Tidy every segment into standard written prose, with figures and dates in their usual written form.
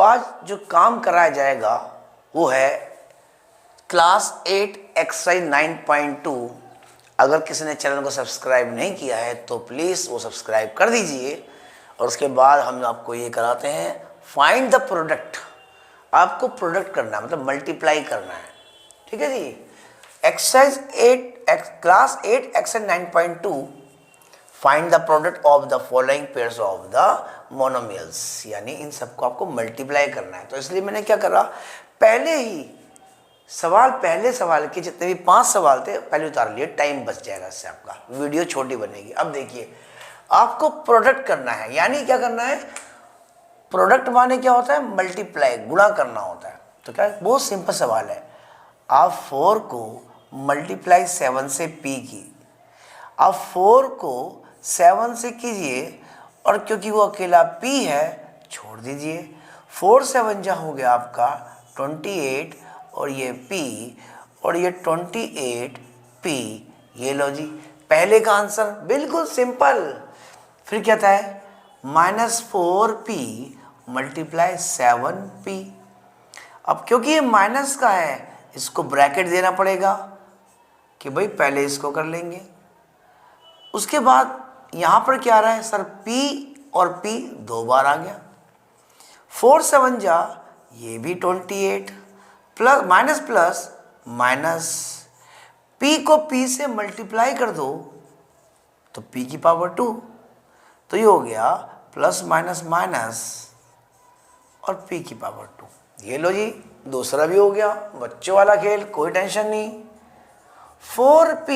आज जो काम कराया जाएगा वो है क्लास 8 एक्सरसाइज 9.2। अगर किसी ने चैनल को सब्सक्राइब नहीं किया है तो प्लीज़ वो सब्सक्राइब कर दीजिए। और उसके बाद हम आपको ये कराते हैं फाइंड द प्रोडक्ट। आपको प्रोडक्ट करना है, मतलब मल्टीप्लाई करना है, ठीक है जी। Exercise 8 class 8 exercise 9.2 find the product of the following pairs of the monomials, यानी इन सबको आपको मल्टीप्लाई करना है। तो इसलिए मैंने क्या करा, पहले सवाल के जितने भी 5 सवाल थे पहले उतार लिए, टाइम बच जाएगा इससे, आपका वीडियो छोटी बनेगी। अब देखिए, आपको प्रोडक्ट करना है, यानी क्या करना है, प्रोडक्ट माने क्या होता है, मल्टीप्लाई, गुणा करना होता है। तो क्या बहुत सिंपल सवाल है, आप 4 को मल्टीप्लाई 7 से पी की, आप 4 को 7 से कीजिए और क्योंकि वो अकेला p है छोड़ दीजिए। 4 7 जा हो गया आपका 28 और ये p और ये 28p, ये लो जी पहले का आंसर, बिल्कुल सिंपल। फिर क्या था, -4p मल्टीप्लाई 7p। अब क्योंकि ये माइनस का है इसको ब्रैकेट देना पड़ेगा कि भाई पहले इसको कर लेंगे। उसके बाद यहाँ पर क्या आ रहा है सर, p और p 2 बार आ गया। 4 7 जा ये भी 28 plus minus plus minus, p को p से मल्टीप्लाई कर दो तो p की पावर 2, तो ये हो गया प्लस माइनस माइनस और p की पावर 2। ये लो जी दूसरा भी हो गया, बच्चों वाला खेल, कोई टेंशन नहीं। 4p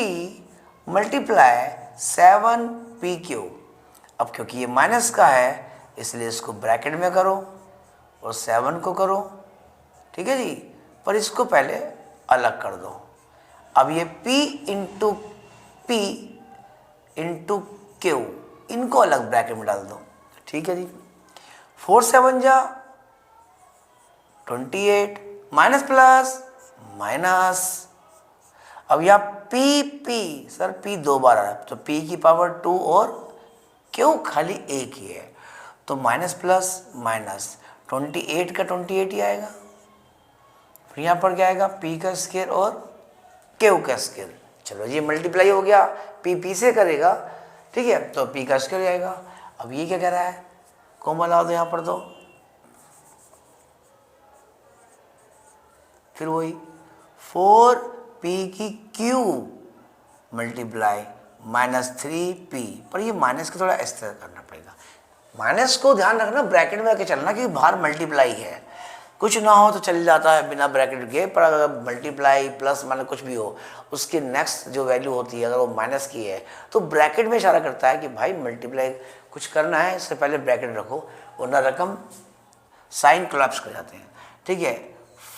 multiply 7p3। अब क्योंकि ये माइनस का है इसलिए इसको ब्रैकेट में करो और 7 को करो, ठीक है जी, पर इसको पहले अलग कर दो। अब ये p into p into Q, इनको अलग ब्रैकेट में डाल दो, ठीक है जी। 4 7 जा 28 माइनस प्लस माइनस, अब यहाँ p सर p 2 बार आ रहा है तो p की पावर 2 और क्यों खाली एक ही है, तो माइनस प्लस माइनस 28 का 28 ही आएगा। फिर यहाँ पर क्या आएगा, p का स्क्वायर और क्यू का स्क्वायर। चलो ये मल्टीप्लाई हो गया, p से करेगा, ठीक है, तो p का स्क्वायर आएगा। अब ये क्या कह रहा है, कॉमन ला दो यहाँ पर, तो फिर वही 4p की क्यूब मल्टीप्लाई -3p, पर ये माइनस का थोड़ा इस तरह करना पड़ेगा। माइनस को ध्यान रखना, ब्रैकेट में आके चलना कि बाहर मल्टीप्लाई है, कुछ ना हो तो चल जाता है बिना ब्रैकेट के, पर अगर मल्टीप्लाई प्लस माइनस कुछ भी हो उसके नेक्स्ट जो वैल्यू होती है अगर वो माइनस की है तो ब्रैकेट में इशारा करता है कि भाई मल्टीप्लाई कुछ करना है, इससे पहले ब्रैकेट रखो वरना रकम साइन कोलैप्स कर जाते हैं, ठीक है।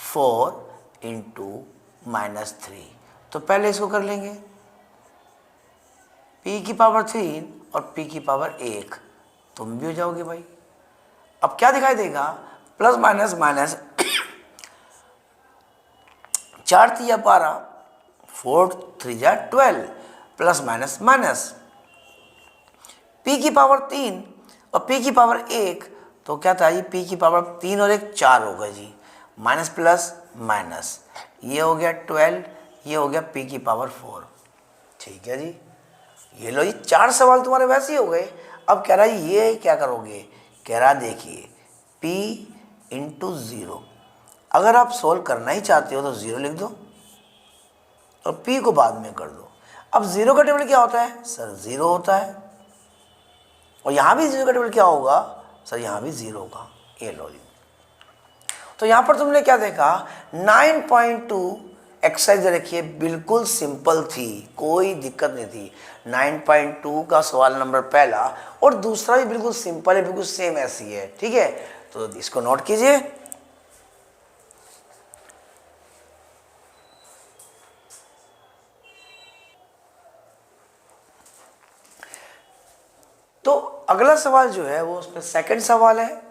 4 इंटू -3, तो पहले इसको कर लेंगे, p की पावर 3 और p की पावर 1, तुम भी हो जाओगे भाई। अब क्या दिखाई देगा, plus minus minus 4 3 12, 4 3 12, plus minus minus, p की पावर 3 और p की पावर 1, तो क्या था, ये p की पावर 3 और 1 4 होगा जी, माइनस प्लस माइनस, ये हो गया 12, ये हो गया p की पावर 4, ठीक है जी। ये लो, ये 4 सवाल तुम्हारे वैसे ही हो गए। अब कह रहा है ये क्या करोगे, कह रहा देखिए p इंटू 0, अगर आप सोल्व करना ही चाहते हो तो 0 लिख दो और p को बाद में कर दो। अब 0 का टेबल क्या होता है सर, 0 होता है, और यहाँ भी 0 का टेबल क्या होगा सर, यहाँ भी 0 होगा। ये लो जी, तो यहाँ पर तुमने क्या देखा, 9.2 एक्सरसाइज देखिए बिल्कुल सिंपल थी, कोई दिक्कत नहीं थी। 9.2 का सवाल नंबर पहला और दूसरा भी बिल्कुल सिंपल है, बिल्कुल सेम ऐसी है, ठीक है, तो इसको नोट कीजिए। तो अगला सवाल जो है वो उसमें सेकंड सवाल है,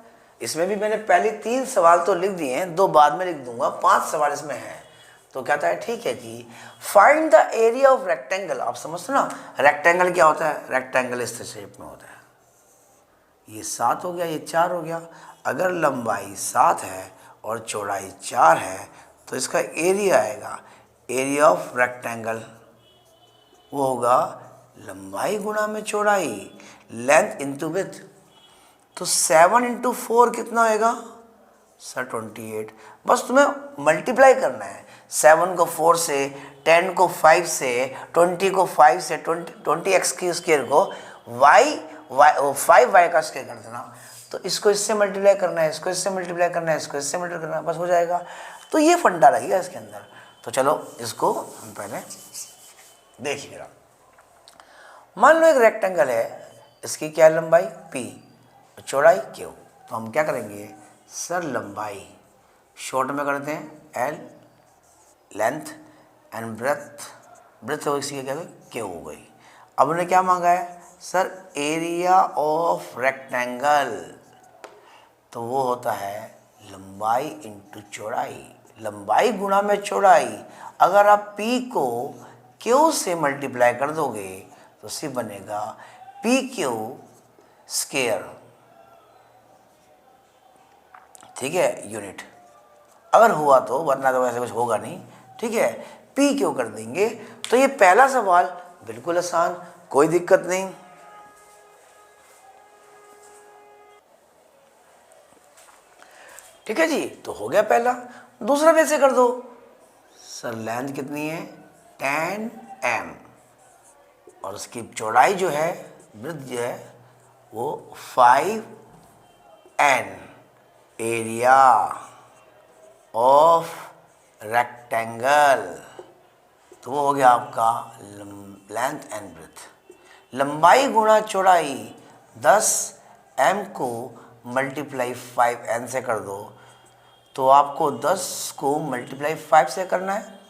इसमें भी मैंने पहले 3 सवाल तो लिख दिए हैं, 2 बाद में लिख दूंगा, 5 सवाल इसमें है। तो कहता है ठीक है जी, find the area of rectangle. आप समझते ना, रेक्टेंगल क्या होता है, रेक्टेंगल इस शेप में होता है, ये 7 हो गया, ये 4 हो गया। अगर लंबाई 7 है और चौड़ाई 4 है तो इसका एरिया आएगा, एरिया ऑफ रेक्टेंगल वो होगा लंबाई गुणा में चौड़ाई, लेंथ इंटू विड्थ। तो 7 इंटू 4 कितना होएगा सर 28। बस तुम्हें मल्टीप्लाई करना है, 7 को 4 से, 10 को 5 से, 20 को 5 से, 20x की स्क्वायर को y 5y का स्क्वायर कर देना। तो इसको इससे मल्टीप्लाई करना है, इसको इससे मल्टीप्लाई करना है, इसको इससे मल्टीप्लाई करना है, बस हो जाएगा। तो ये फंडा लगेगा इसके अंदर। तो चलो इसको हम पहले देखिए। मान लो एक रेक्टेंगल है, इसकी क्या लंबाई p, चौड़ाई q। तो हम क्या करेंगे सर, लंबाई शॉर्ट में करते हैं l, length and breadth, breadth हो इसकी क्या q हो गई। अब उन्होंने क्या मांगा है सर, एरिया ऑफ रेक्टेंगल। तो वो होता है लंबाई इंटू चौड़ाई, लंबाई गुणा में चौड़ाई। अगर आप p को q से मल्टीप्लाई कर दोगे तो सिर्फ बनेगा पी क्यू स्क्वायर, ठीक है, यूनिट। अगर हुआ तो, वरना तो वैसे कुछ होगा नहीं, ठीक है। पी क्यू कर देंगे। तो ये पहला सवाल बिल्कुल आसान, कोई दिक्कत नहीं। ठीक है जी, तो हो गया पहला। दूसरा वैसे कर दो सर, लेंथ कितनी है 10m और उसकी चौड़ाई जो है, वृत्त जो है वो 5n, एरिया ऑफ रेक्टेंगल। तो वो हो गया आपका लेंथ एंड ब्रेथ। लंबाई गुणा चौड़ाई, 10m को मल्टीप्लाई 5n से कर दो। तो आपको 10 को मल्टीप्लाई 5 से करना है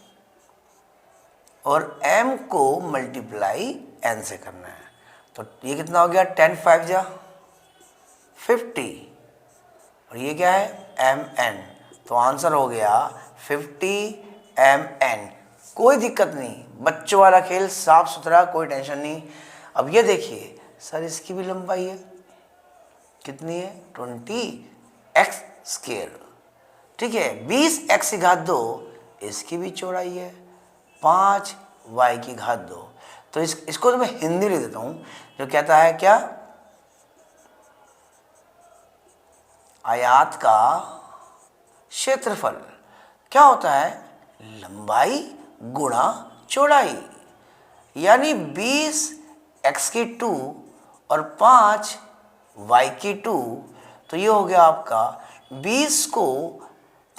और m को मल्टीप्लाई n से करना है। तो ये कितना हो गया 10 5 जा 50 और ये क्या है mn। तो आंसर हो गया 50 mn। कोई दिक्कत नहीं, बच्चों वाला खेल, साफ सुथरा, कोई टेंशन नहीं। अब ये देखिए सर, इसकी भी लंबाई है, कितनी है 20x स्क्वायर, ठीक है, 20x की घात 2, इसकी भी चौड़ाई है 5y की घात 2। तो इसको तो मैं हिंदी लिख देता हूं, जो कहता है क्या, आयत का क्षेत्रफल क्या होता है, लंबाई गुणा चौड़ाई। यानी 20x की 2 और 5y की 2। तो ये हो गया आपका 20 को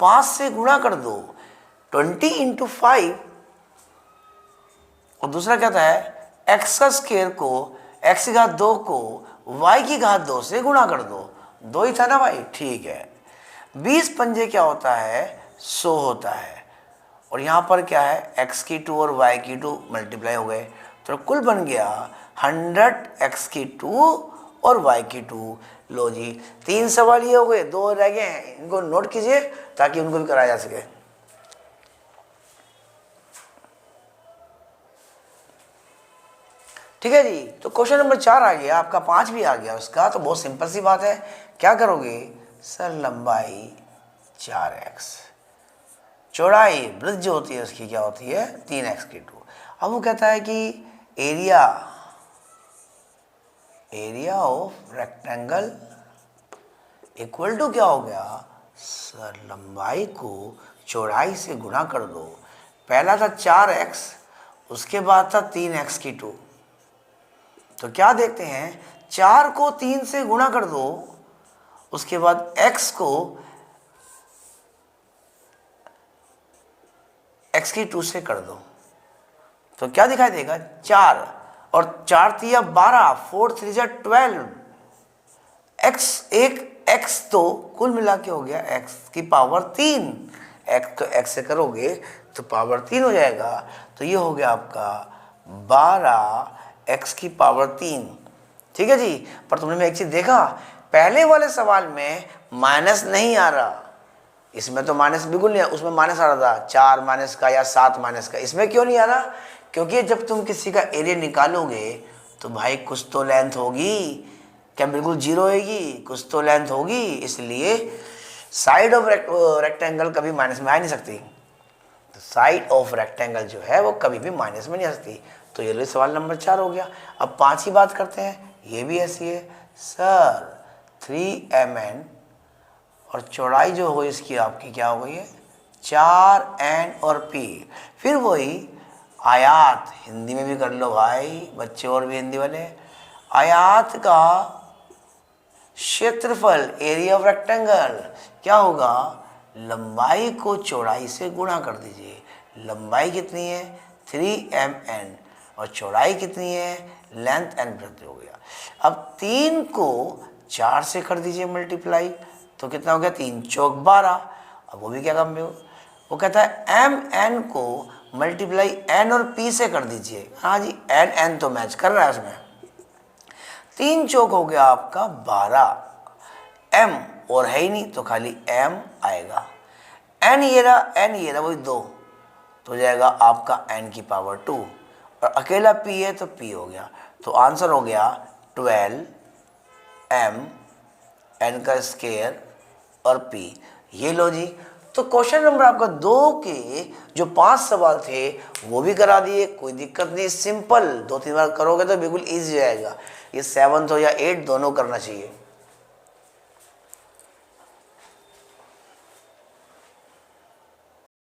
5 से गुणा कर दो, 20 इंटू 5। और दूसरा कहता है x का स्क्वायर को x की घात 2 को y की घात 2 से गुणा कर दो। 2 ही था ना भाई, ठीक है। 20 पंजे क्या होता है 100 होता है। और यहाँ पर क्या है x की 2 और y की 2 मल्टीप्लाई हो गए, तो कुल बन गया 100x की 2 और y की 2। लो जी, 3 सवाल ये हो गए, 2 रह गए हैं, इनको नोट कीजिए ताकि उनको भी कराया जा सके। ठीक है जी, तो क्वेश्चन नंबर 4 आ गया, आपका 5 भी आ गया उसका। तो बहुत सिंपल सी बात है, क्या करोगे सर, लंबाई 4x, चौड़ाई वृत्त जो होती है उसकी क्या होती है 3x की 2। अब वो कहता है कि area of rectangle equal to क्या हो गया सर, लंबाई को चौड़ाई से गुणा कर दो। पहला था 4x, उसके बाद था 3x की 2। तो क्या देखते हैं, 4 को 3 से गुणा कर दो, उसके बाद x को x की 2 से कर दो। तो क्या दिखाई देगा 4 और 4 3 12, 4 3 12, x एक x तो कुल मिला के हो गया x की पावर 3। x तो x से करोगे तो पावर 3 हो जाएगा। तो ये हो गया आपका 12 x की पावर 3। ठीक है जी। पर तुमने एक चीज देखा, पहले वाले सवाल में माइनस नहीं आ रहा, इसमें तो माइनस बिल्कुल नहीं, उसमें माइनस आ रहा था 4 माइनस का या 7 माइनस का। इसमें क्यों नहीं आ रहा, क्योंकि जब तुम किसी का एरिया निकालोगे तो भाई कुछ तो लेंथ होगी, क्या बिल्कुल जीरो होगी? कुछ तो लेंथ होगी, इसलिए साइड ऑफ रेक्टेंगल कभी माइनस में आ नहीं सकती। तो साइड ऑफ रेक्टेंगल जो है वो कभी भी माइनस में नहीं आ सकती। तो ये सवाल नंबर 4 हो गया। अब 5 की बात करते हैं, ये भी ऐसी है सर 3mn और चौड़ाई जो हो इसकी आपकी क्या हो गई है 4n और p। फिर वही आयात, हिंदी में भी कर लो भाई बच्चे और भी हिंदी वाले, आयात का क्षेत्रफल एरिया ऑफ रेक्टेंगल क्या होगा, लंबाई को चौड़ाई से गुणा कर दीजिए। लंबाई कितनी है 3mn और चौड़ाई कितनी है लेंथ n प्रति हो गया। अब 3 को 4 से कर दीजिए मल्टीप्लाई, तो कितना हो गया 3 चौक 12। अब वो भी क्या काम में हो, वो कहता है mn को मल्टीप्लाई n और p से कर दीजिए। हाँ जी n तो मैच कर रहा है उसमें। 3 चौक हो गया आपका 12, m और है ही नहीं तो खाली m आएगा। n ये रहा वही 2, तो हो जाएगा आपका n की पावर 2 और अकेला p है तो p हो गया। तो आंसर हो गया 12m n का स्क्वायर और p। ये लो जी। तो क्वेश्चन नंबर आपका 2 के जो 5 सवाल थे वो भी करा दिए, कोई दिक्कत नहीं, सिंपल 2-3 बार करोगे तो बिल्कुल ईजी जाएगा। ये 7th हो या 8 दोनों करना चाहिए।